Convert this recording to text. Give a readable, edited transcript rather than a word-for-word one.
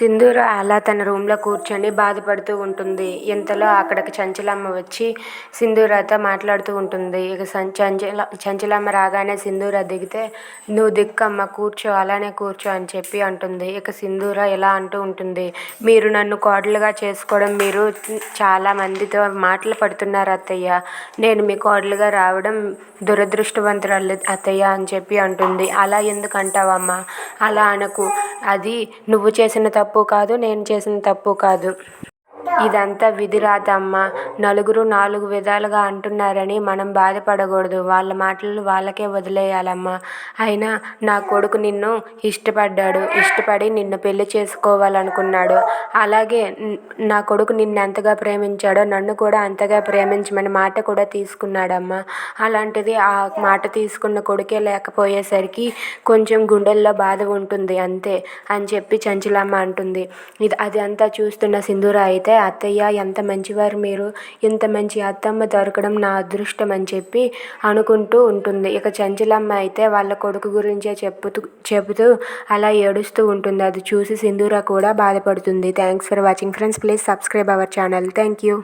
సింధూర అలా తన రూమ్లో కూర్చొని బాధపడుతూ ఉంటుంది. ఇంతలో అక్కడికి చంచలమ్మ వచ్చి సింధూరతో మాట్లాడుతూ ఉంటుంది. ఇక చంచలమ్మ రాగానే సింధూర దిగితే, నువ్వు దిక్కమ్మ, కూర్చో, అలానే కూర్చో అని చెప్పి అంటుంది. ఇక సింధూర ఇలా అంటూ ఉంటుంది, మీరు నన్ను కోడలుగా చేసుకోవడం, మీరు చాలా మందితో మాటలు పడుతున్నారు అత్తయ్య. నేను మీ కోడలుగా రావడం దురదృష్టవంతురాలు అత్తయ్య అని చెప్పి అంటుంది. అలా ఎందుకు అంటావమ్మా? అలా అనకు. అది నువ్వు చేసిన తప్పు కాదు, నేను చేసిన తప్పు కాదు. ఇదంతా విధిరాత అమ్మ. నలుగురు నాలుగు విధాలుగా అంటున్నారని మనం బాధపడకూడదు. వాళ్ళ మాటలు వాళ్ళకే వదిలేయాలమ్మా. అయినా నా కొడుకు నిన్ను ఇష్టపడి నిన్ను పెళ్లి చేసుకోవాలనుకున్నాడు. అలాగే నా కొడుకు నిన్ను ఎంతగా ప్రేమించాడో నన్ను కూడా అంతగా ప్రేమించమని మాట కూడా తీసుకున్నాడమ్మా. అలాంటిది ఆ మాట తీసుకున్న కొడుకే లేకపోయేసరికి కొంచెం గుండెల్లో బాధ ఉంటుంది అంతే అని చెప్పి చంచలమ్మ అంటుంది. అది అంతా చూస్తున్న సింధూర అయితే, అత్తయ్య ఎంత మంచివారు మీరు, ఇంత మంచి అత్తమ్మ దొరకడం నా అదృష్టం అని చెప్పి అనుకుంటూ ఉంటుంది. ఇక చంచలమ్మ అయితే వాళ్ళ కొడుకు గురించే చెబుతూ అలా ఏడుస్తూ ఉంటుంది. అది చూసి సింధూర కూడా బాధపడుతుంది. Thanks for watching friends. Please subscribe our channel. Thank you.